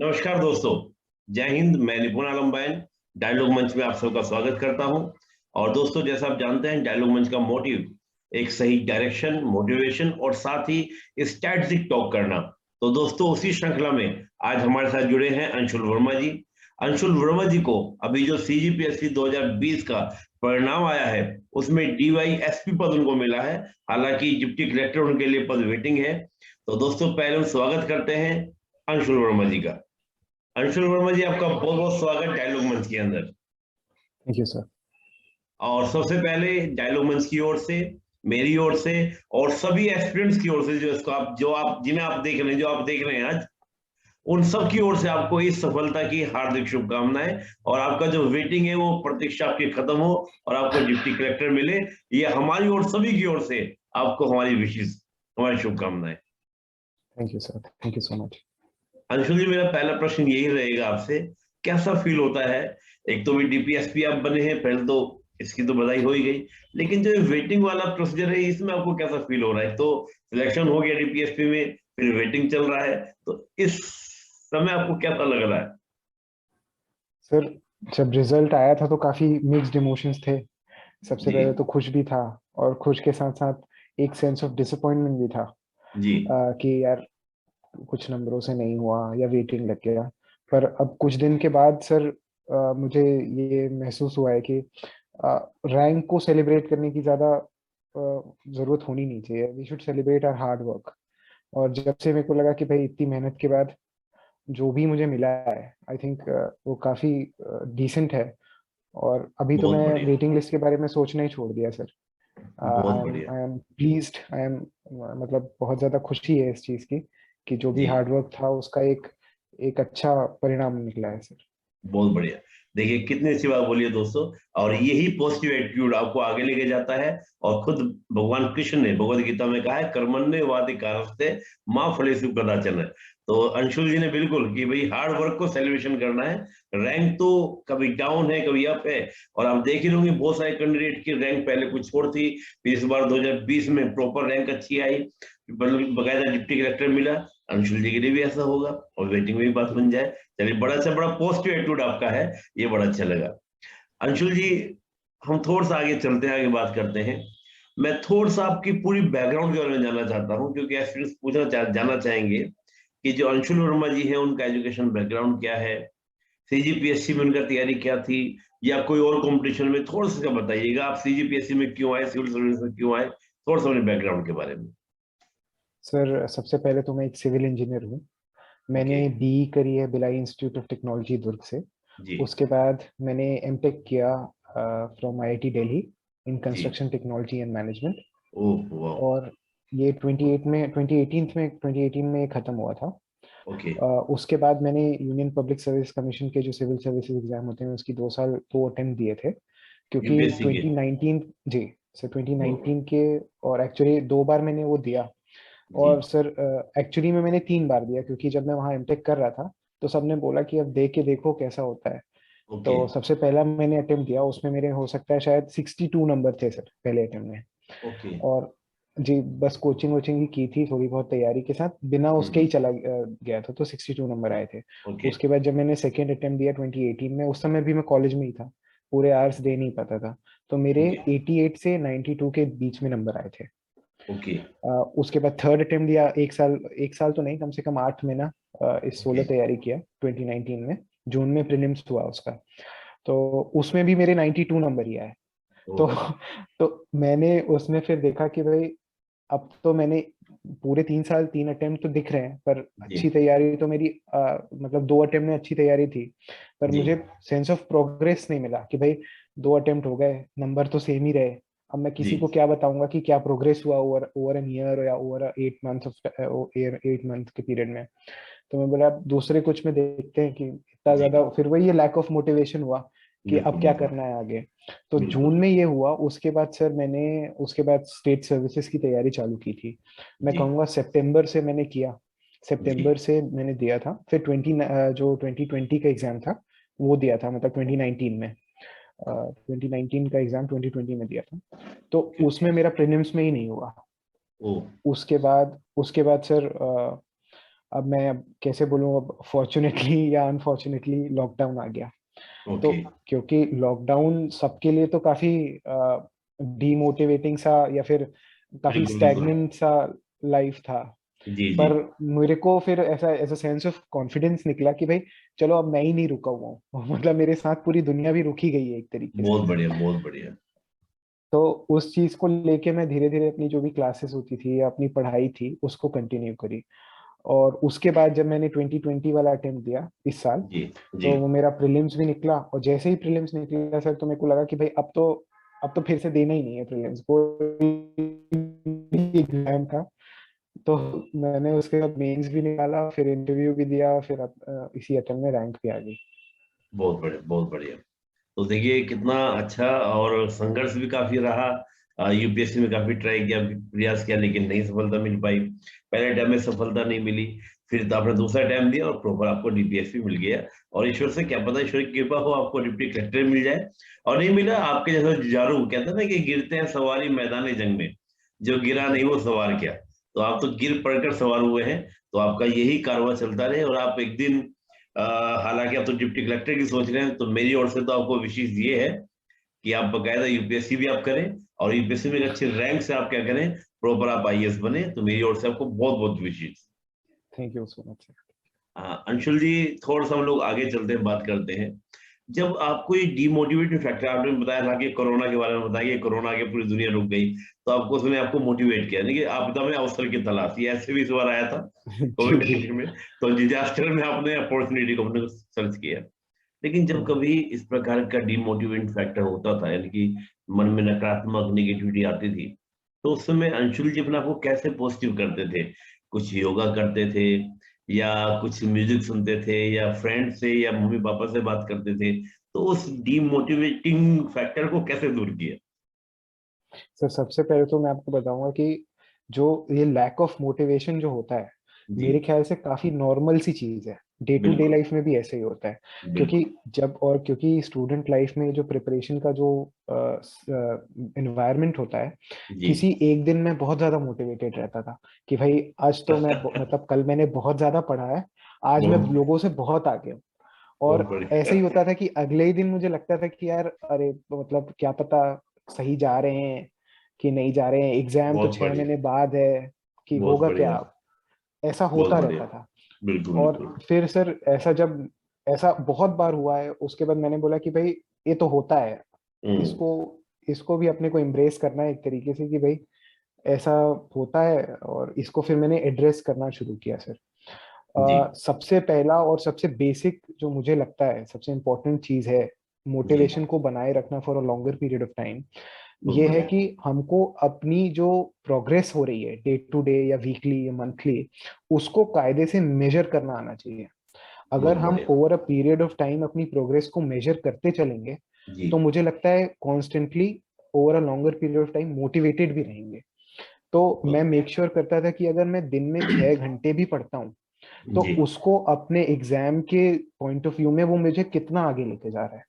नमस्कार दोस्तों। जय हिंद। मैं निपुण आलम बैन डायलॉग मंच में आप सबका स्वागत करता हूं। और दोस्तों, जैसा आप जानते हैं, डायलॉग मंच का मोटिव एक सही डायरेक्शन, मोटिवेशन और साथ ही स्ट्रैटेजिक टॉक करना। तो दोस्तों, उसी श्रृंखला में आज हमारे साथ जुड़े हैं अंशुल वर्मा जी। अंशुल वर्मा जी को अभी जो सीजीपीएससी 2020 का परिणाम आया है, उसमें डीवाईएसपी पद उनको मिला है। हालांकि डिप्टी कलेक्टर उनके लिए पद वेटिंग है। तो दोस्तों, पहले हम स्वागत करते हैं अंशुल वर्मा जी का। अंशुल वर्मा जी, आपका बहुत बहुत स्वागत डायलॉग मंच के अंदर। Thank you sir. और सबसे पहले डायलॉग मंच की ओर से, मेरी ओर से और सभी एस्पिरेंट्स की ओर से, जिन्हें आप देख रहे हैं, जो आप देख रहे हैं आज, उन सब की ओर से आपको इस सफलता की हार्दिक शुभकामनाएं। और आपका जो वेटिंग है वो प्रतीक्षा आपकी खत्म हो और आपको डिप्टी कलेक्टर मिले, ये हमारी और सभी की ओर से आपको हमारी विशेष, हमारी शुभकामनाएं। Thank you sir. Thank you so much. Anshul ji, मेरा पहला प्रश्न यही रहेगा आपसे, कैसा फील होता है? एक तो भी डीपीएसपी आप बने हैं, पहले तो इसकी तो बधाई हो ही गई, लेकिन जो वेटिंग वाला प्रोसीजर है, इसमें आपको कैसा फील हो रहा है? तो सिलेक्शन हो गया डीपीएसपी में, फिर वेटिंग चल रहा है, तो इस समय आपको कैसा लग रहा है? सर, जब रिजल्ट आया था तो काफी मिक्स्ड इमोशंस थे। सबसे जी। पहले तो खुश भी था, और खुश के साथ साथ एक सेंस ऑफ डिसअपॉइंटमेंट भी था। जी। कि यार, कुछ नंबरों से नहीं हुआ या वेटिंग लग गया। पर अब कुछ दिन के बाद सर, मुझे ये महसूस हुआ है कि रैंक को सेलिब्रेट करने की ज्यादा जरूरत होनी नहीं चाहिए। We should celebrate our hard work. और जब से मेरे को लगा कि भाई इतनी मेहनत के बाद जो भी मुझे मिला है, आई थिंक वो काफी डिसेंट है। और अभी तो बहुत मैं बढ़िया। वेटिंग लिस्ट के बारे में सोचना ही छोड़ दिया सर। बहुत बढ़िया। I am pleased. I am, मतलब बहुत ज्यादा खुशी है इस चीज की कि जो भी जी। हार्डवर्क था उसका एक एक अच्छा परिणाम निकला है सर। बहुत बढ़िया। देखिए, कितनी अच्छी बात बोली है दोस्तों। और यही पॉजिटिव एटीट्यूड आपको आगे लेके जाता है। और खुद भगवान कृष्ण ने भगवत गीता में कहा है, कर्मण्य वादिकारस्ते माँ फलेषु कदाचन। तो अंशुल जी ने बिल्कुल कि भाई हार्ड वर्क को सेलिब्रेशन करना है। रैंक तो कभी डाउन है, कभी अप है। और आप देख ही होंगे, बहुत सारे कैंडिडेट की रैंक पहले कुछ और थी, फिर इस बार 2020 में प्रॉपर रैंक अच्छी आई, बकायदा डिप्टी कलेक्टर मिला। अंशुल जी के लिए भी ऐसा होगा और वेटिंग में भी बात बन जाए। चलिए, बड़ा से बड़ा पॉजिटिव एटीट्यूड आपका है, ये बड़ा अच्छा लगा। अंशुल जी, हम थोड़ा सा आगे चलते हैं, आगे बात करते हैं। मैं थोड़ा सा आपकी पूरी बैकग्राउंड के बारे में जानना चाहता हूँ, क्योंकि एक्सपीरियंस जानना चाहेंगे कि जो अंशुल वर्मा जी हैं, उनका एजुकेशन बैकग्राउंड क्या है, सीजीपीएससी में उनका तैयारी क्या थी, या कोई और कंपटीशन में। थोड़ा सा बताइएगा, आप सीजीपीएससी में क्यों आए, सिविल सर्विस में क्यों आए, थोड़ा सा अपने बैकग्राउंड के बारे में। सर, सबसे पहले तो मैं एक सिविल इंजीनियर हूँ। ओके। मैंने बीई करी है Bhilai institute of technology Durg से। जी। उसके बाद मैंने एमटेक किया फ्रॉम आईआईटी दिल्ली इन जी। Construction technology and management. Oh वाह। और ये 2018 में खत्म हुआ था। ओके। उसके बाद मैंने यूनियन पब्लिक सर्विस कमीशन के जो सिविल सर्विसेज एग्जाम होते हैं उसकी 2 साल 2 अटेम्प्ट दिए थे, क्योंकि यूपीएससी के। 2019, जी सर, ओह। 2019 के। और एक्चुअली 2 बार मैंने वो दिया। जी। और सर, एक्चुअली में मैंने 3 बार दिया, क्योंकि जब मैं वहाँ एमटेक कर रहा था तो सबने बोला कि अब दे के देखो कैसा होता है। ओके। तो सबसे पहला मैंने अटेम्प्ट दिया, उसमें मेरे हो सकता है शायद 62 नंबर थे सर पहले अटेम्प्ट में। ओके। और जी, बस कोचिंग वोचिंग ही की थी थोड़ी बहुत तैयारी के साथ, बिना उसके ही हम्म। चला गया था, तो 62 नंबर आए थे। ओके। उसके बाद जब मैंने सेकेंड अटेम्प्ट दिया 2018 में, उस समय भी मैं कॉलेज में ही था, पूरे आवर्स दे नहीं पाता था। तो मेरे ओके। 88 से 92 के बीच में नंबर आए थे। ओके। उसके बाद थर्ड अटेम्प्ट दिया, 1 साल तो नहीं, कम से कम 8 महीना इस ओके। 16 तैयारी किया 2019 में। जून में प्रीलिम्स हुआ उसका। तो उसमें भी मेरे 92 नंबर ही आए। ओ। तो तो मैंने उसमें फिर देखा कि भाई, अब तो मैंने पूरे 3 साल 3 अटेम्प्ट तो दिख रहे हैं, पर जी। अच्छी तैयारी तो मेरी मतलब 2 अटेम्प्ट में अच्छी तैयारी थी। पर जी। मुझे सेंस ऑफ प्रोग्रेस नहीं मिला कि भाई 2 अटेम्प्ट हो गए, नंबर तो सेम ही रहे। अब मैं जी। किसी को क्या बताऊंगा कि क्या प्रोग्रेस हुआ ओवर ओवर एन ईयर या ओवर 8 मंथ ऑफ 8 मंथ के पीरियड में। तो मैं बोला अब दूसरे कुछ में देखते हैं कि इतना जी। ज्यादा, फिर वही ये लैक ऑफ मोटिवेशन हुआ कि अब बिल्कुल क्या बिल्कुल। करना है आगे। तो जून बिल्कुल। में ये हुआ। उसके बाद सर मैंने उसके बाद स्टेट सर्विसेज की तैयारी चालू की थी। मैं जी। कहूँगा सितंबर से मैंने किया। जी। सितंबर से मैंने दिया था, फिर जो 2020 का एग्जाम था वो दिया था, मतलब 2019 में। 2019 का एग्जाम 2020 में दिया था। तो ओके। उसमें मेरा प्रीलिम्स में ही नहीं हुआ। ओ। उसके बाद सर, अब मैं अब कैसे बोलूँ, अब फॉर्चुनेटली या अनफॉर्चुनेटली लॉकडाउन आ गया। तो ओके। क्योंकि लॉकडाउन सबके लिए तो काफी डीमोटिवेटिंग सा या फिर काफी बिल्कुल बिल्कुल। स्टैग्नेंट सा लाइफ था। जी जी। पर मेरे को फिर ऐसा ऐसा सेंस ऑफ कॉन्फिडेंस निकला कि भाई चलो अब मैं ही नहीं रुका हुआ हूँ मतलब मेरे साथ पूरी दुनिया भी रुकी गई है एक तरीके से। बहुत बढ़िया बहुत बढ़िया। तो उस चीज को लेके मैं धीरे धीरे अपनी जो भी क्लासेस होती थी या अपनी पढ़ाई थी उसको कंटिन्यू करी। और उसके बाद जब मैंने 2020 वाला अटेम्प्ट दिया इस साल, जी जी। तो वो मेरा प्रीलिम्स भी निकला। और जैसे ही प्रीलिम्स निकला सर, तो मेरे को लगा कि भाई अब तो फिर से देना ही नहीं है प्रीलिम्स, कोई एग्जाम था। तो मैंने उसके बाद मेंस भी निकाला, फिर इंटरव्यू भी दिया, फिर अब इसी अटेम्प्ट में रैंक भी आ गई। बहुत बढ़िया बहुत बढ़िया। तो देखिए कितना अच्छा, और संघर्ष भी काफी रहा। यूपीएससी में काफी ट्राई किया, प्रयास किया, लेकिन नहीं सफलता मिल पाई। पहले टाइम में सफलता नहीं मिली, फिर तो आपने दूसरा टाइम दिया और प्रॉपर आपको डीपीएससी मिल गया। और ईश्वर से क्या पता, ईश्वर की कृपा हो आपको डिप्टी कलेक्टर मिल जाए। और नहीं मिला आपके जैसा जुझारू, कहते हैं ना कि गिरते हैं सवारी मैदान जंग में, जो गिरा नहीं वो सवार क्या। तो आप तो गिर पड़कर सवार हुए हैं। तो आपका यही कारवां चलता रहे, और आप एक दिन हालांकि आप तो डिप्टी कलेक्टर की सोच रहे हैं, तो मेरी ओर से तो आपको विशेष ये है कि आप बकायदा यूपीएससी भी आप करें, और यूपीएससी में एक अच्छे रैंक से आप क्या करें, प्रॉपर आप आईएएस बने। तो मेरी ओर से आपको बहुत बहुत विशेष। Thank you so much. हाँ अंशुल जी, थोड़ा सा हम लोग आगे चलते हैं, बात करते हैं। जब आपको ये डीमोटिवेटिंग फैक्टर, आपने बताया था कि कोरोना के बारे में बताया कि कोरोना के पूरी दुनिया रुक गई, तो आपको उसने आपको मोटिवेट किया, नहीं कि आपदा में अवसर की तलाश, ये ऐसे भी इस बार आया था जी कोविड जी। 19 में। तो डिजास्टर में आपने अपॉर्चुनिटी को अपने सर्च किया। लेकिन जब हम्म, कभी इस प्रकार का डिमोटिवेटिंग फैक्टर होता था, यानी कि मन में नकारात्मक निगेटिविटी आती थी, तो उस समय अंशुल जी अपने आप को कैसे पॉजिटिव करते थे? कुछ योगा करते थे, या कुछ म्यूजिक सुनते थे, या फ्रेंड से या मम्मी पापा से बात करते थे? तो उस डिमोटिवेटिंग फैक्टर को कैसे दूर किया? सर सबसे पहले तो मैं आपको बताऊंगा कि जो ये लैक ऑफ मोटिवेशन जो होता है, जी। मेरे ख्याल से काफी नॉर्मल सी चीज है। डे टू डे बिल्कुल लाइफ में भी ऐसे ही होता है। क्योंकि बिल्कुल। क्योंकि स्टूडेंट लाइफ में जो प्रिपरेशन का जो एनवायरनमेंट होता है, जी। किसी एक दिन में बहुत ज्यादा मोटिवेटेड रहता था कि भाई आज तो मैं मतलब कल मैंने बहुत ज्यादा पढ़ा है, आज मैं बहुत लोगों से बहुत आगे हूँ। बहुत और ऐसे बढ़िया। ही होता था कि अगले ही दिन मुझे लगता था कि यार अरे मतलब क्या पता सही जा रहे हैं कि नहीं जा रहे हैं, एग्जाम तो बहुत 6 महीने बढ़िया। बाद है, कि बहुत होगा क्या बढ़िया। अब। ऐसा बहुत होता बढ़िया। रहता था। बिल्कुल और बिल्कुल। फिर सर ऐसा जब ऐसा बहुत बार हुआ है, उसके बाद मैंने बोला कि भाई ये तो होता है, हम्म। इसको इसको भी अपने को एम्ब्रेस करना है एक तरीके से कि भाई ऐसा होता है। और इसको फिर मैंने एड्रेस करना शुरू किया सर। जी सबसे पहला और सबसे बेसिक जो मुझे लगता है सबसे इम्पोर्टेंट चीज है जी। मोटिवेशन को बनाए रखना for a longer period of time, बहुत ये है बढ़िया। कि हमको अपनी जो प्रोग्रेस हो रही है डे टू डे या वीकली या मंथली, उसको कायदे से मेजर करना आना चाहिए। बहुत अगर हम बढ़िया। Over a period of time अपनी प्रोग्रेस को मेजर करते चलेंगे, जी। तो मुझे लगता है constantly over a longer period of time motivated भी रहेंगे। तो मैं बहुत मेक श्योर करता था कि अगर मैं दिन में 6 घंटे भी पढ़ता हूँ, तो जी। उसको अपने एग्जाम के पॉइंट ऑफ व्यू में वो मुझे कितना आगे लेके जा रहा है,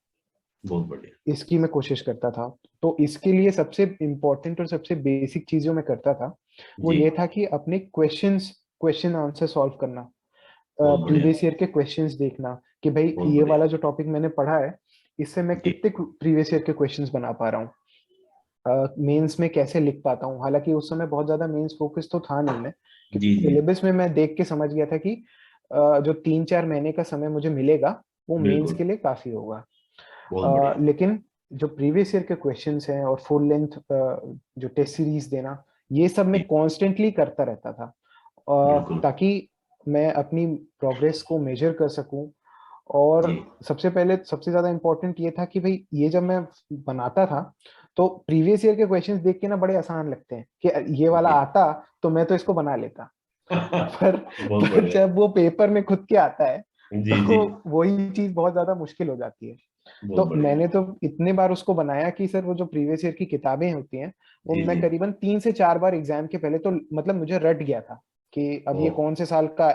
बहुत बढ़िया। इसकी मैं कोशिश करता था। तो इसके लिए सबसे इम्पोर्टेंट और सबसे बेसिक चीज जो मैं करता था, वो जी। ये था कि अपने क्वेश्चन आंसर सॉल्व करना, बहुत बढ़िया। प्रीवियस ईयर के क्वेश्चंस देखना कि भाई बहुत ये बढ़िया। वाला जो टॉपिक मैंने पढ़ा है, इससे मैं जी। कितने प्रीवियस ईयर के क्वेश्चंस बना पा रहा हूँ, मेंस में कैसे लिख पाता हूँ। हालांकि उस समय बहुत ज्यादा मेंस फोकस तो था नहीं मैं, जी क्योंकि जी। सिलेबस में मैं देख के समझ गया था कि जो 3-4 महीने का समय मुझे मिलेगा वो मेंस बिल्कुल। के लिए काफी होगा। बहुत बढ़िया। लेकिन जो प्रीवियस ईयर के क्वेश्चंस हैं और फुल लेंथ जो टेस्ट सीरीज देना, ये सब मैं जी। कॉन्स्टेंटली करता रहता था, बिल्कुल। ताकि मैं अपनी प्रोग्रेस को मेजर कर सकूं। और जी सबसे पहले सबसे ज्यादा इंपॉर्टेंट ये था कि भाई ये जब मैं बनाता था, तो प्रीवियस ईयर के क्वेश्चंस देख के ना बड़े आसान लगते हैं कि ये वाला जी। आता तो मैं तो इसको बना लेता। पर बहुत पर बढ़िया। जब वो पेपर में खुद के आता है, जी जी। तो वही चीज बहुत ज्यादा मुश्किल हो जाती है। बहुत तो बढ़िया। मैंने तो इतने बार उसको बनाया कि सर वो जो प्रीवियस ईयर की किताबें होती हैं, वो जी मैं जी। करीबन 3 से 4 बार एग्जाम के पहले तो मतलब मुझे रट गया था कि अब ओ। ये कौन से साल का।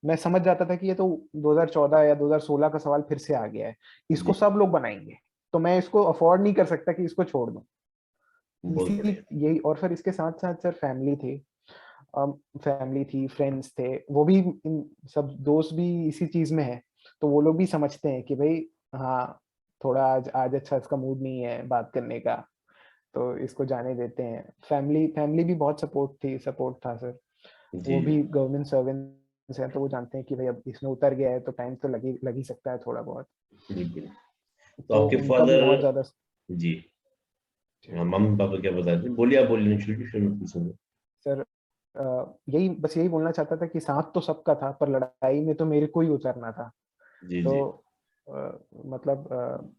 मैं समझ जाता था कि ये तो 2014 या 2016 का सवाल फिर से आ गया है, इसको जी। सब लोग बनाएंगे, तो मैं इसको अफोर्ड नहीं कर सकता कि इसको छोड़ दूं। बहुत इसी बढ़िया। यही, और फिर इसके साथ साथ सर फैमिली थी। फैमिली थी, फ्रेंड्स थे, वो भी सब दोस्त भी इसी चीज में है, तो वो लोग भी समझते हैं कि भाई हाँ थोड़ा आज आज अच्छा इसका मूड नहीं है बात करने का, तो इसको जाने देते हैं। फैमिली फैमिली भी बहुत सपोर्ट था सर। जी वो जी भी गवर्नमेंट सर्वेंट्स हैं, तो वो जानते हैं कि भाई अब इसमें उतर गया है तो टाइम तो लग ही सकता है थोड़ा बहुत। बिल्कुल। तो तो आपके उनका भी फादर, बहुत ज्यादा। जी हाँ, मम्मी पापा क्या बता रहे थे? बोलिए, आप बोलिए, फिर मैं पूछूंगा। सर यही बोलना चाहता था कि साथ तो सबका था, पर लड़ाई में तो मेरे को ही उतरना था। जी तो जी। मतलब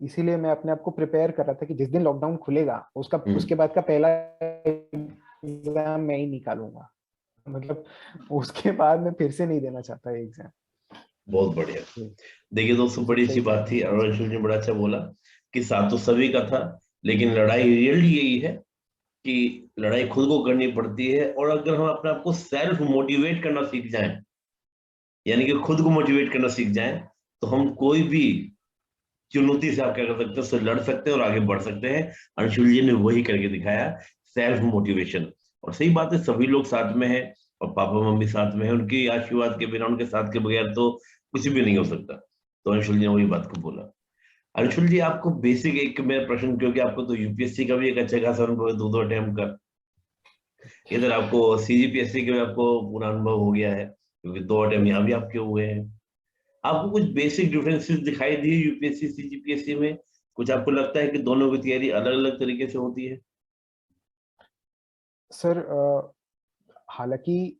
इसीलिए मैं अपने आप को प्रिपेयर कर रहा था कि जिस दिन लॉकडाउन खुलेगा उसका हम्म। उसके बाद का पहला एग्जाम मैं ही निकालूंगा। मतलब उसके बाद मैं फिर से नहीं देना चाहता ये एग्जाम। बहुत बढ़िया। देखिए दोस्तों, बड़ी सबसे अच्छी बात इम्पोर्टेंट थी, चीज। और अंशुल जी ने बड़ा अच्छा बोला कि साथ तो सभी का था, लेकिन लड़ाई रियली यही है कि लड़ाई खुद को करनी पड़ती है। और अगर हम अपने आप को सेल्फ मोटिवेट करना सीख जाएं, यानी कि खुद को मोटिवेट करना सीख जाएं, तो हम कोई भी चुनौती से आप क्या कर सकते हैं, उससे लड़ सकते हैं और आगे बढ़ सकते हैं। अंशुल जी ने वही करके दिखाया, सेल्फ मोटिवेशन। और सही बात है, सभी लोग साथ में हैं, और पापा मम्मी साथ में हैं, उनकी आशीर्वाद के बिना, उनके साथ के बगैर तो कुछ भी नहीं हो सकता। तो अंशुल जी ने वही बात को बोला। अंशुल जी, आपको बेसिक एक मेरा प्रश्न, क्योंकि आपको तो यूपीएससी का भी एक अच्छा खासा अनुभव है, 2-2 अटेम्प्ट का, इधर आपको सीजीपीएससी के भी आपको पूरा अनुभव हो गया है, क्योंकि 2 अटेम्प्ट यहाँ भी आपके हुए हैं। आपको कुछ बेसिक डिफरेंसेस दिखाई दिए यूपीएससी सीजीपीएससी में? कुछ आपको लगता है कि दोनों की तैयारी अलग अलग तरीके से होती है? सर हालांकि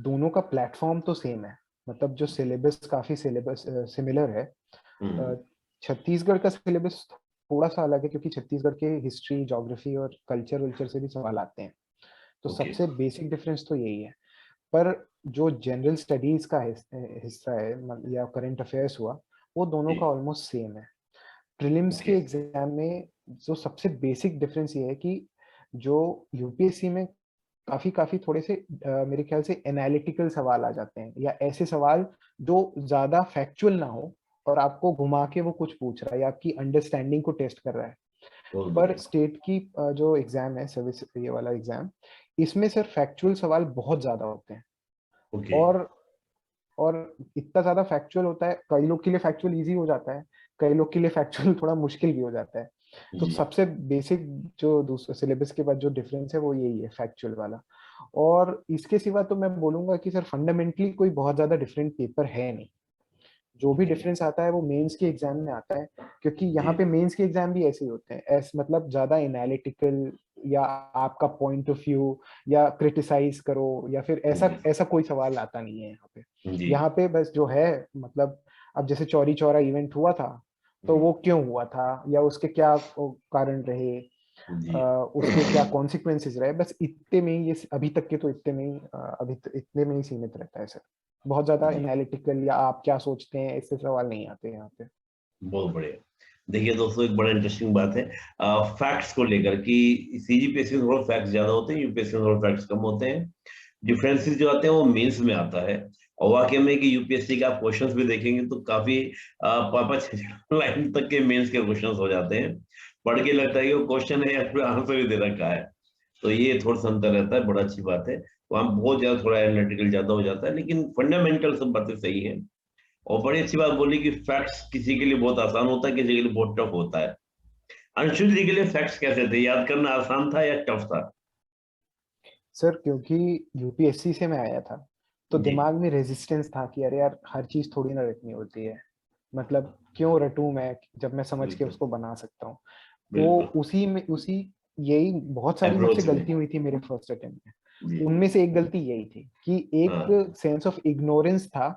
दोनों का प्लेटफॉर्म तो सेम है, मतलब जो सिलेबस काफी सिलेबस सिमिलर है। हम्म। अ, छत्तीसगढ़ का सिलेबस थोड़ा सा अलग है, क्योंकि छत्तीसगढ़ के हिस्ट्री, ज्योग्राफी और कल्चर वल्चर से भी सवाल आते हैं। तो ओके। सबसे बेसिक डिफरेंस तो यही है। पर जो जनरल स्टडीज का हिस्सा है, या करंट अफेयर्स हुआ, वो दोनों का जी। ऑलमोस्ट सेम है। प्रीलिम्स के ओके। एग्जाम में जो सबसे बेसिक डिफरेंस ये है कि जो यूपीएससी में काफी काफी थोड़े से मेरे ख्याल से एनालिटिकल सवाल आ जाते हैं, या ऐसे सवाल जो ज्यादा फैक्चुअल ना हो और आपको घुमा के वो कुछ पूछ रहा है या आपकी अंडरस्टैंडिंग को टेस्ट कर रहा है। बहुत पर बढ़िया। स्टेट की जो एग्जाम है, सर्विस ये वाला एग्जाम, इसमें सर फैक्चुअल सवाल बहुत ज्यादा होते हैं। ओके। और और इतना ज्यादा फैक्चुअल होता है, कई लोग के लिए फैक्चुअल इजी हो जाता है, कई लोग के लिए फैक्चुअल थोड़ा मुश्किल भी हो जाता है। तो जी। सबसे बेसिक जो दूसरे सिलेबस के बाद जो डिफरेंस है वो यही है, फैक्चुअल वाला। और इसके सिवा तो मैं बोलूंगा कि सर फंडामेंटली कोई बहुत ज्यादा डिफरेंट पेपर है नहीं। जो भी ओके। डिफरेंस आता है वो मेंस के एग्जाम में आता है, क्योंकि जी। यहाँ पे मेंस के एग्जाम भी ऐसे ही होते हैं, मतलब ज्यादा एनालिटिकल, या आपका पॉइंट ऑफ व्यू, या क्रिटिसाइज करो, या फिर ऐसा जी। ऐसा कोई सवाल आता नहीं है यहाँ पे। जी। यहाँ पे बस जो है, मतलब अब जैसे चौरी चौरा इवेंट हुआ था, तो हम्म। वो क्यों हुआ था या उसके क्या कारण रहे, जी। उसके क्या कॉन्सिक्वेंसेस रहे, बस इतने में ही, ये अभी तक के तो इतने में ही इतने में ही सीमित रहता है सर। बहुत ज्यादा जी। एनालिटिकल या आप क्या सोचते हैं इससे सवाल नहीं आते यहाँ पे। बहुत बढ़िया। देखिए दोस्तों, एक बड़ा इंटरेस्टिंग बात है फैक्ट्स को लेकर, कि सीजीपीएससी में थोड़ा फैक्ट्स ज्यादा होते हैं, यूपीएससी में थोड़ा फैक्ट्स कम होते हैं। डिफरेंसेस जो आते हैं वो मेंस में आता है। और वाकई में कि यूपीएससी के आप क्वेश्चंस भी देखेंगे तो काफी 5-6 लाइन तक के मेंस के क्वेश्चंस हो जाते हैं। पढ़ के लगता है कि वो क्वेश्चन है या फिर आंसर ही दे रखा है। तो ये थोड़ा सा अंतर रहता है, बड़ा अच्छी बात है। वहाँ बहुत ज्यादा थोड़ा एनालिटिकल ज्यादा हो जाता है, लेकिन फंडामेंटल सब बातें सही है। और बड़ी अच्छी बात बोली कि फैक्ट्स किसी के लिए बहुत आसान होता है, किसी के लिए बहुत टफ होता है। अंशुल जी के लिए फैक्ट्स कैसे थे? याद करना आसान था या टफ था? सर क्योंकि यूपीएससी से मैं आया था, तो जी। दिमाग में रेजिस्टेंस था कि अरे यार हर चीज थोड़ी ना रटनी होती है, मतलब क्यों रटूं मैं जब मैं समझ के बिल्कुल। उसको बना सकता हूँ। वो बिल्कुल। उसी में उसी यही बहुत सारी मुझसे अप्रोच में। गलती हुई थी मेरे फर्स्ट अटेम्प्ट जी। में। उनमें से एक गलती यही थी कि एक हाँ। सेंस ऑफ इग्नोरेंस था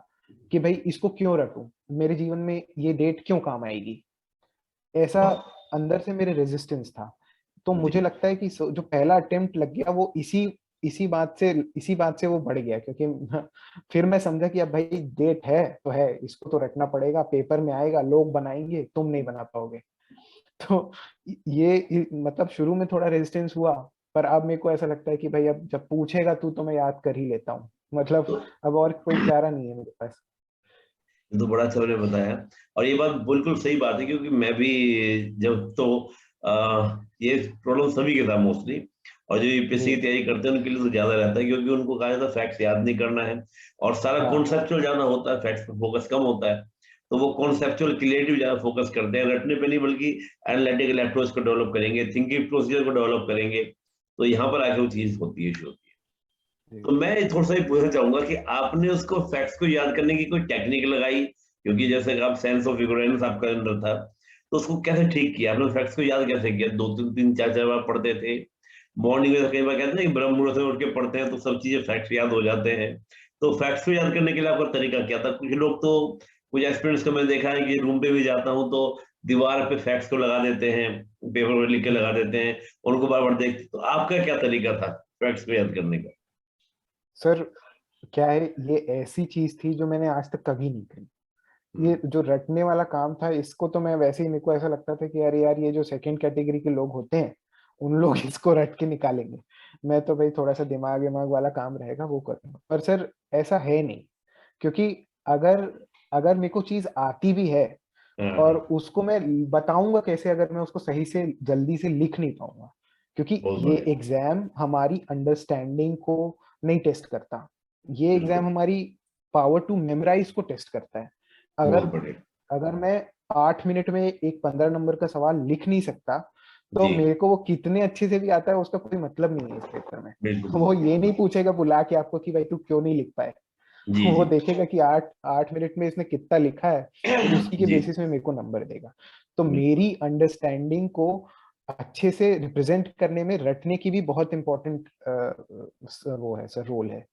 कि भाई इसको क्यों रटूं, मेरे जीवन में ये डेट क्यों काम आएगी, ऐसा अंदर से मेरे रेजिस्टेंस था। तो जी। मुझे लगता है कि जो पहला अटेम्प्ट लग गया वो इसी इसी बात से वो बढ़ गया, क्योंकि फिर मैं समझा कि अब भाई डेट है तो है, इसको तो रटना पड़ेगा, पेपर में आएगा, लोग बनाएंगे, तुम नहीं बना पाओगे। तो मतलब शुरू में थोड़ा रेजिस्टेंस हुआ, पर अब मेरे को ऐसा लगता है कि भाई अब जब पूछेगा तू तो मैं याद कर ही लेता हूँ, मतलब तो अब और कोई चारा नहीं है मेरे पास। ये तो बड़ा अच्छा उन्होंने बताया। और ये बात बिल्कुल सही बात है, क्योंकि मैं भी जब तो ये प्रॉब्लम सभी के साथ मोस्टली, और जो यूपीएससी जी, की तैयारी करते हैं उनके लिए तो ज्यादा रहता है, क्योंकि उनको कहा जाता है फैक्ट्स याद नहीं करना है और सारा हाँ, कॉन्सेप्चुअल ज्यादा होता है, फैक्ट्स पर फोकस कम होता है। तो वो कॉन्सेप्चुअल क्रिएटिव ज्यादा फोकस करते हैं, रटने पे नहीं बल्कि एनालिटिकल अप्रोच को डेवलप करेंगे, थिंकिंग प्रोसीजर को डेवलप करेंगे। तो यहाँ पर आके वो चीज होती है, जो होती है। जी, तो मैं थोड़ा सा ये पूछना चाहूंगा कि आपने उसको फैक्ट्स को याद करने की कोई टेक्निक लगाई, क्योंकि जैसे कि आप सेंस ऑफ इग्नोरेंस आपका अंदर था, तो उसको कैसे ठीक किया आपने, फैक्ट्स को याद कैसे किया? दो तीन तीन चार चार बार पढ़ते थे? मॉर्निंग में तो कई बार कहते हैं कि ब्रह्म मुहूर्त से उठ के पढ़ते हैं तो सब चीजें फैक्ट्स याद हो जाते हैं। तो फैक्ट्स को याद करने के लिए आपका तरीका क्या था? कुछ लोग तो, कुछ एक्सपीरियंस को मैंने देखा है कि रूम पे भी जाता हूँ तो दीवार पे फैक्ट्स को लगा देते हैं, पेपर पर लिख के हुँ। लगा देते हैं, उनको बार बार देखते। तो आपका क्या तरीका था फैक्ट्स को याद करने का? सर क्या है, ये ऐसी चीज़ थी जो मैंने आज तक कभी नहीं करी। ये हम्म, जो रटने वाला काम था, इसको तो मैं वैसे ही, मेरे को ऐसा लगता था कि अरे यार, ये जो सेकंड कैटेगरी के लोग होते हैं, उन लोग इसको रट के निकालेंगे। मैं तो भाई थोड़ा-सा दिमाग-विमाग वाला काम रहेगा वो करूँगा। पर सर ऐसा है नहीं, क्योंकि अगर अगर मेरे को चीज़ आती भी है हाँ और हाँ, उसको मैं बताऊँगा कैसे, अगर मैं उसको सही से जल्दी से लिख नहीं पाऊँगा? क्योंकि बहुत ये बढ़िया। एग्ज़ाम हमारी अंडरस्टैंडिंग को नहीं टेस्ट करता। ये एग्ज़ाम बिल्कुल, हमारी पावर टू मेमोराइज़ को टेस्ट करता है। बहुत अगर बढ़िया। अगर मैं 8 मिनट में एक 15 नंबर का सवाल लिख नहीं सकता, तो जी, मेरे को वो कितने अच्छे से भी आता है, उसका कोई मतलब नहीं है इस पेपर में। बिल्कुल वो बिल्कुल। ये नहीं पूछेगा बुला के आपको कि भाई तू क्यों नहीं लिख पाए? जी वो जी। देखेगा कि 8 मिनट में इसने कितना लिखा है, और उसी के जी, बेसिस में मेरे को नंबर देगा। तो बिल्कुल। मेरी अंडरस्टैंडिंग को अच्छे से रिप्रेजेंट करने में रटने की भी बहुत इम्पोर्टेंट वो है सर, रोल है।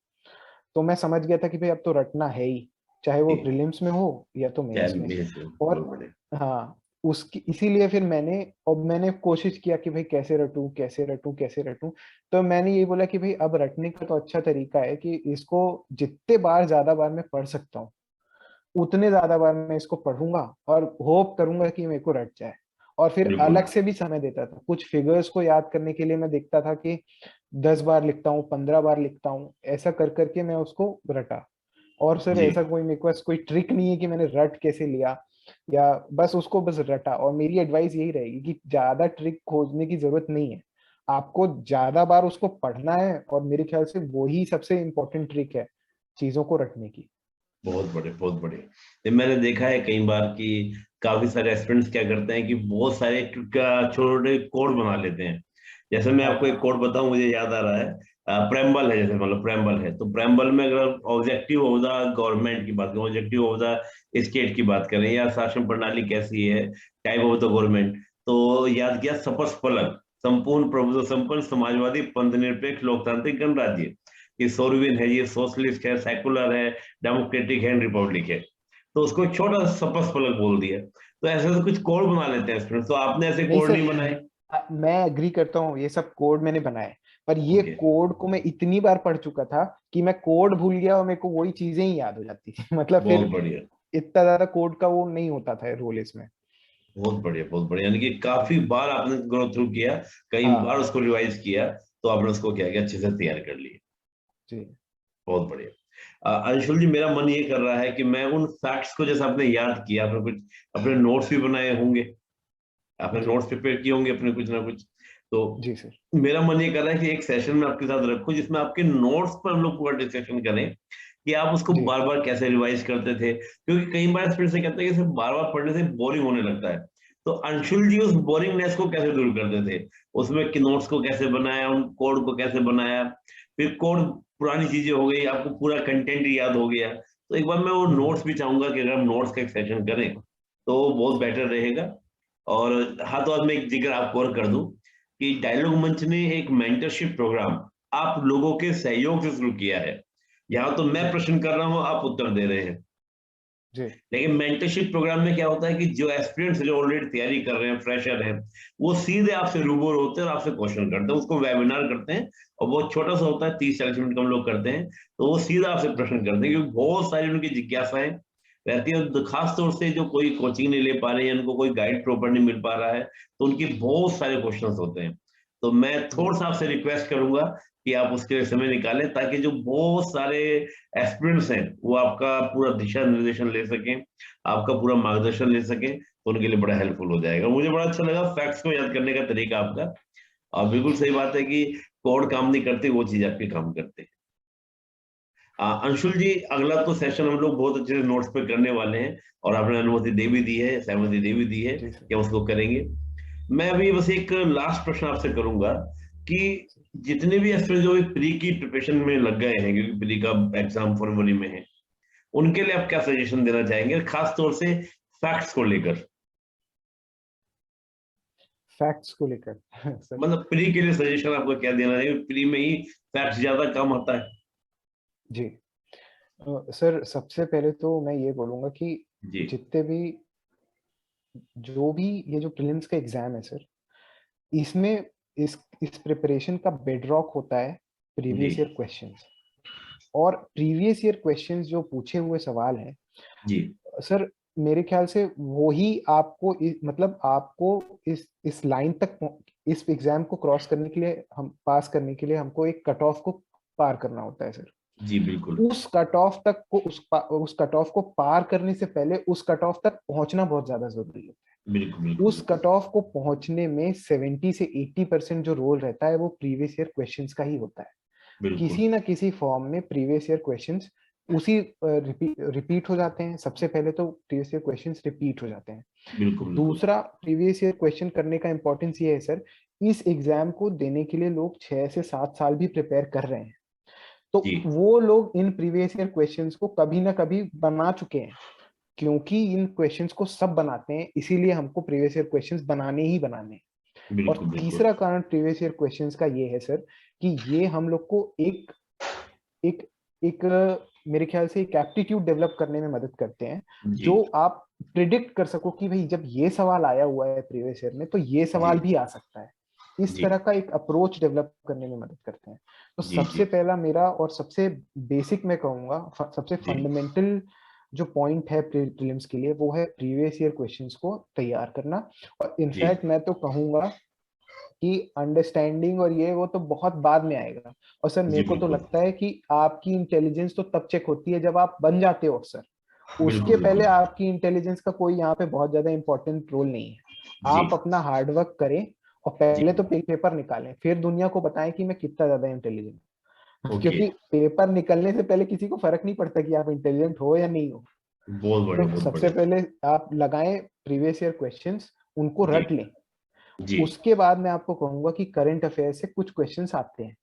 तो मैं समझ गया था कि भाई अब तो रटना है ही, चाहे वो जी, प्रीलिम्स में हो या तो मेंस में। बहुत और बढ़िया। हाँ, उसकी इसीलिए फिर मैंने कोशिश किया कि भाई कैसे रटूं, कैसे रटूं, कैसे रटूं। तो मैंने यही बोला कि भाई अब रटने का तो अच्छा तरीका है कि इसको जितने बार ज्यादा बार मैं पढ़ सकता हूँ, उतने ज्यादा बार मैं इसको पढ़ूंगा और होप करूंगा कि मेरे को रट जाए। और फिर बिल्कुल, अलग से भी समय देता था, कुछ फिगर्स को याद करने के लिए मैं देखता था कि 10 बार लिखता हूँ, 15 बार लिखता हूँ, ऐसा कर करके मैं उसको रटा। और सर जी, ऐसा कोई मेरे पास कोई ट्रिक नहीं है कि मैंने रट कैसे लिया, या बस उसको बस रटा। और मेरी एडवाइस यही रहेगी कि ज्यादा ट्रिक खोजने की जरूरत नहीं है, आपको ज्यादा बार उसको पढ़ना है, और मेरे ख्याल से वही सबसे इम्पोर्टेंट ट्रिक है चीजों को रटने की। बहुत बढ़िया, बहुत बढ़िया। ये मैंने देखा है कई बार कि काफ़ी सारे एस्पिरेंट्स क्या करते हैं कि बहुत सारे छोटे-छोटे कोड बना लेते हैं। जैसे मैं आपको एक हाँ, कोड बताऊँ, मुझे याद आ रहा है। प्रेम्बल है, जैसे मतलब प्रेम्बल है, तो प्रेम्बल में अगर ऑब्जेक्टिव ऑफ द गवर्नमेंट की बात करें, ऑब्जेक्टिव ऑफ द स्टेट की बात करें, या शासन प्रणाली कैसी है, टाइप ऑफ द गवर्नमेंट, तो याद किया सपस्फलक, संपूर्ण प्रभुत्व संपन्न समाजवादी पंथ निरपेक्ष लोकतांत्रिक गणराज्य। ये सोरविन है, ये सोशलिस्ट है, सेकुलर है, डेमोक्रेटिक है, रिपब्लिक है। तो उसको एक छोटा सा सपस फलक बोल दिया। तो ऐसे तो कुछ कोड बना लेते हैं स्टूडेंट, तो आपने ऐसे नहीं कोड सर, नहीं बनाए? मैं एग्री करता हूँ, ये सब कोड मैंने बनाए। पर ये ओके, कोड को मैं इतनी बार पढ़ चुका था कि मैं कोड भूल गया और मेरे को वही चीजें ही याद हो जाती थी। मतलब बहुत फिर बढ़िया, इतना ज्यादा कोड का वो नहीं होता था रोल इसमें। बहुत बढ़िया, बहुत बढ़िया। यानी कि काफी जी, बार आपने ग्रो थ्रू किया, कई बार हाँ, उसको रिवाइज किया, तो आपने उसको क्या किया, अच्छे से तैयार कर लिया। जी, बहुत बढ़िया। अंशुल जी, मेरा मन ये कर रहा है कि मैं उन फैक्ट्स को, जैसे आपने याद किया, आपने कुछ अपने नोट्स भी बनाए होंगे, आपने जी, नोट्स प्रिपेयर किए होंगे अपने कुछ ना कुछ, तो जी सर, मेरा मन ये कर रहा है कि एक सेशन में आपके साथ रखूं जिसमें आपके नोट्स पर हम लोग पूरा डिस्कशन करें कि आप उसको जी, बार बार कैसे रिवाइज करते थे, क्योंकि कई बार स्टूडेंट से कहते हैं कि सिर्फ बार बार पढ़ने से बोरिंग होने लगता है। तो अंशुल जी उस बोरिंगनेस को कैसे दूर करते थे, उसमें कि नोट्स को कैसे बनाया, उन कोड को कैसे बनाया, फिर कोड पुरानी चीजें हो गई, आपको पूरा कंटेंट याद हो गया, तो एक बार मैं वो हम्म, नोट्स भी चाहूंगा कि अगर हम नोट्स का एक सेशन करें तो वो बहुत बेटर रहेगा। और हाथों हाथ में एक जिक्र आपको और कर दूं कि डायलॉग मंच ने एक मेंटरशिप प्रोग्राम आप लोगों के सहयोग से शुरू किया है। यहाँ तो मैं जी, प्रश्न कर रहा हूँ, आप उत्तर दे रहे हैं। जी, लेकिन मेंटरशिप प्रोग्राम में क्या होता है कि जो एस्पिरेंट्स जो ऑलरेडी तैयारी कर रहे हैं, फ्रेशर हैं, वो सीधे आपसे रूबरू होते हैं और आपसे क्वेश्चन करते हैं, उसको वेबिनार करते हैं। और बहुत छोटा सा होता है, 30-40 मिनट का हम लोग करते हैं। तो वो सीधा आपसे जी, प्रश्न करते हैं, क्योंकि बहुत सारी उनकी जिज्ञासाएं रहती है, तो खास तौर से जो कोई कोचिंग नहीं ले पा रहे हैं, उनको कोई गाइड प्रॉपर नहीं मिल पा रहा है, तो उनके बहुत सारे क्वेश्चन होते हैं। तो मैं जी, थोड़ा सा आपसे रिक्वेस्ट करूंगा कि आप उसके लिए समय निकालें, ताकि जो बहुत सारे एस्पिरेंट्स हैं वो आपका पूरा दिशा निर्देशन ले सकें, आपका पूरा मार्गदर्शन ले सकें, तो उनके लिए बड़ा हेल्पफुल हो जाएगा। मुझे बड़ा अच्छा लगा फैक्ट्स को याद करने का तरीका आपका। और बिल्कुल सही बात है कि कोड काम नहीं करते, वो चीज आपके काम करते हैं। अंशुल जी, अगला तो सेशन हम लोग बहुत अच्छे से नोट्स पे करने वाले हैं, और आपने अनुमति दे भी दी है, सहमति दे भी दी है जी सर। कि हम उसको करेंगे। मैं अभी बस एक लास्ट प्रश्न आपसे करूंगा कि जितने भी एस्पिरेंट जो प्री की प्रिपरेशन में लग गए हैं, क्योंकि प्री का एग्जाम फरवरी में है, उनके लिए आप क्या सजेशन देना चाहेंगे, खास तौर से फैक्ट्स को लेकर? फैक्ट्स को लेकर सर। मतलब प्री के लिए सजेशन आपको क्या देना है? प्री में ही फैक्ट्स ज्यादा काम आता है। जी सर, सबसे पहले तो मैं ये बोलूंगा कि जी जितने भी जो भी ये जो प्रीलिम्स का एग्जाम है सर, इसमें इस प्रिपरेशन का बेडरॉक होता है जी प्रीवियस ईयर क्वेश्चंस। और प्रीवियस ईयर क्वेश्चंस जो पूछे हुए सवाल हैं जी सर, मेरे ख्याल से वो ही आपको मतलब आपको इस लाइन तक इस एग्जाम को क्रॉस करने के लिए, हम पास करने के लिए हमको एक कट ऑफ को पार करना होता है सर। जी बिल्कुल उस कट ऑफ तक को उस कट ऑफ को पार करने से पहले उस कट ऑफ तक पहुंचना बहुत ज्यादा जरूरी है। बिल्कुल बिल्कुल उस कट ऑफ को पहुंचने में 70 से 80% जो रोल रहता है वो प्रीवियस ईयर क्वेश्चंस का ही होता है। बिल्कुल किसी ना किसी फॉर्म में प्रीवियस ईयर क्वेश्चंस उसी रिपीट हो जाते हैं। सबसे पहले तो प्रीवियस ईयर क्वेश्चंस रिपीट हो जाते हैं। बिल्कुल बिल्कुल दूसरा, प्रीवियस ईयर क्वेश्चन करने का इंपॉर्टेंस ये है सर, इस एग्जाम को देने के लिए लोग 6 से 7 साल भी प्रिपेयर कर रहे हैं, तो जी वो लोग इन प्रीवियस ईयर क्वेश्चंस को कभी ना कभी बना चुके हैं। क्योंकि इन क्वेश्चंस को सब बनाते हैं, इसीलिए हमको प्रीवियस ईयर क्वेश्चंस बनाने ही बनाने हैं। और बिल्कुल बिल्कुल तीसरा कारण प्रीवियस ईयर क्वेश्चंस का ये है सर कि ये हम लोग को एक एक एक मेरे ख्याल से एक एप्टीट्यूड डेवलप करने में मदद करते हैं, जी जो आप प्रिडिक्ट कर सको कि भाई जब ये सवाल आया हुआ है प्रीवियस ईयर में तो ये जी सवाल भी आ सकता है। इस जी तरह का एक अप्रोच डेवलप करने में मदद करते हैं। तो जी सबसे जी पहला मेरा और सबसे बेसिक मैं कहूंगा, सबसे जी फंडामेंटल जो पॉइंट है प्रीलिम्स के लिए वो है प्रीवियस ईयर क्वेश्चंस को तैयार करना। और जी इनफैक्ट मैं तो कहूंगा कि अंडरस्टैंडिंग और ये वो तो बहुत बाद में आएगा। और सर जी मेरे को तो बिल्कुल लगता है कि आपकी इंटेलिजेंस तो तब चेक होती है जब आप बन जाते हो सर। बिल्कुल उसके पहले बिल्कुल आपकी इंटेलिजेंस का कोई यहाँ पे बहुत ज्यादा इंपॉर्टेंट रोल नहीं है। जी आप अपना हार्डवर्क करें और जी पहले तो पेपर निकालें, फिर दुनिया को बताएं कि मैं कितना ज्यादा इंटेलिजेंट हूँ। ओके, क्योंकि पेपर निकलने से पहले किसी को फर्क नहीं पड़ता कि आप इंटेलिजेंट हो या नहीं हो। बहुत बढ़िया तो बहुत सबसे बढ़िया। पहले आप लगाएं प्रीवियस ईयर क्वेश्चंस, उनको जी रट लें। जी उसके बाद मैं आपको कहूंगा कि करंट अफेयर से कुछ क्वेश्चंस आते हैं,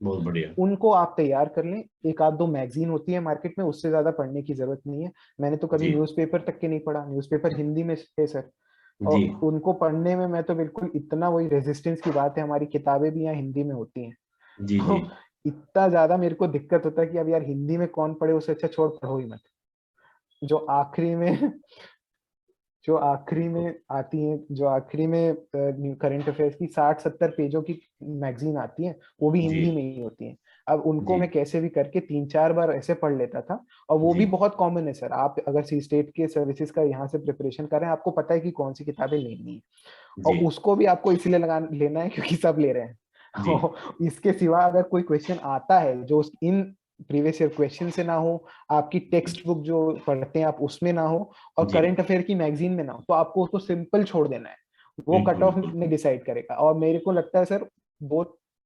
बहुत बढ़िया। उनको आप तैयार कर लें। एक आध दो मैगजीन होती है मार्केट में, उससे ज्यादा पढ़ने की जरूरत नहीं है। मैंने तो कभी जी न्यूज़पेपर तक के नहीं पढ़ा, न्यूज़पेपर हिंदी में है सर। और जी उनको पढ़ने में मैं तो बिल्कुल इतना, वही रेजिस्टेंस की बात है, हमारी किताबें भी यहाँ हिंदी में होती हैं। जी जी तो इतना ज्यादा मेरे को दिक्कत होता है कि अब यार हिंदी में कौन पढ़े, उससे अच्छा छोड़, पढ़ो ही मत। जो आखिरी में जो आखिरी बिल्कुल में आती हैं, जो आखिरी में करंट अफेयर्स की 60-70 पेजों की मैगजीन आती है, वो भी जी हिंदी में ही होती हैं। अब उनको जी मैं कैसे भी करके 3-4 बार ऐसे पढ़ लेता था। और वो जी भी बहुत कॉमन है सर, आप अगर सी स्टेट के सर्विसेज का यहाँ से प्रिपरेशन कर रहे हैं, आपको पता है कि कौन सी किताबें लेनी है। और जी उसको भी आपको इसलिए लेना है क्योंकि सब ले रहे हैं। जी इसके सिवा अगर कोई क्वेश्चन आता है जो इन प्रीवियस ईयर क्वेश्चन से ना हो, आपकी टेक्स्ट बुक जो पढ़ते हैं आप उसमें ना हो, और जी करंट अफेयर की मैगजीन में ना हो, तो आपको उसको सिंपल छोड़ देना है। वो कट बिल्कुल ऑफ बिल्कुल में डिसाइड करेगा। और मेरे को लगता है सर वो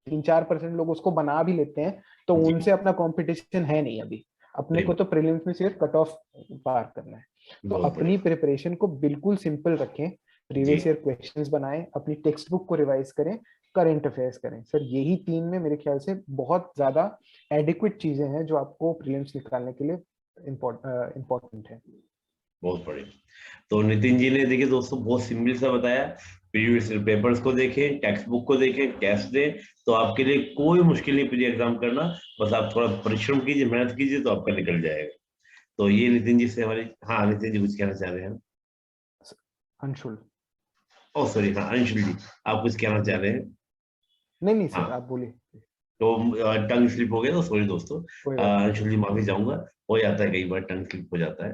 3-4% लोग उसको बना भी लेते हैं, तो जी उनसे अपना कंपटीशन है नहीं अभी। अपने सही को बात, तो प्रीलिम्स में सिर्फ कट ऑफ पार करना है। तो बहुत अपनी बढ़िया। प्रिपरेशन को बिल्कुल सिंपल रखें, जी प्रीवियस ईयर क्वेश्चंस बनाएं, अपनी टेक्स्ट बुक को रिवाइज करें, करंट अफेयर्स करें। सर यही 3 में मेरे ख्याल से बहुत ज्यादा एडिक्वेट चीजें हैं जो आपको प्रीलिम्स निकालने के लिए इम्पोर्टेंट है। बहुत बढ़िया। तो नितिन जी ने देखिए दोस्तों बहुत सिंपल सा बताया, प्रीवियस पेपर्स को देखें, टेक्स्ट बुक को देखें, टेस्ट दें, तो आपके लिए कोई मुश्किल नहीं प्री एग्जाम करना। बस आप थोड़ा परिश्रम कीजिए, मेहनत कीजिए, तो आपका निकल जाएगा। तो ये नितिन जी से हमारी, हाँ नितिन जी कुछ कहना चाह रहे हैं? अंशुल। ओ सॉरी, हाँ अंशुल जी, आप कुछ कहना चाह रहे हैं? नहीं नहीं सर, हाँ, आप बोलिए। तो टंग स्लिप हो गया, तो सॉरी दोस्तों। कोई बात नहीं, कोई अंशुल जी बात माफी चाहूंगा, हो जाता है कई बार, टंग स्लिप हो जाता है।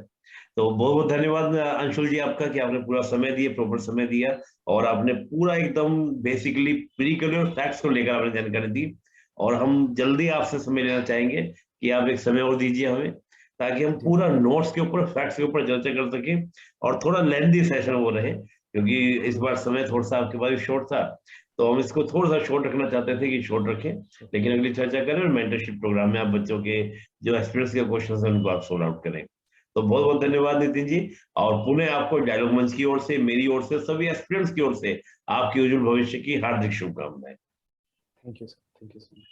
तो बहुत बहुत धन्यवाद अंशुल जी आपका, कि आपने पूरा समय दिया, प्रॉपर समय दिया, और आपने पूरा एकदम बेसिकली प्री कर और फैक्ट्स को लेकर आपने जानकारी दी। और हम जल्दी आपसे समय लेना चाहेंगे कि आप एक समय और दीजिए हमें, ताकि हम जी। पूरा नोट्स के ऊपर, फैक्ट्स के ऊपर चर्चा कर सकें, और थोड़ा लेंथी सेशन वो रहे, क्योंकि इस बार समय थोड़ा सा आपके पास शॉर्ट था। तो हम इसको थोड़ा सा शॉर्ट रखना चाहते थे कि शॉर्ट रखें, लेकिन अगली चर्चा करें और मेंटरशिप प्रोग्राम में आप बच्चों के जो एक्सपीरियंस के क्वेश्चन है उनको आप सोल्व आउट करें। तो बहुत बहुत धन्यवाद नितिन जी, और पुनः आपको डायलॉग मंच की ओर से, मेरी ओर से, सभी एस्पिरेंट्स की ओर से आपके उज्जवल भविष्य की हार्दिक शुभकामनाएं। Thank you sir, thank you so much.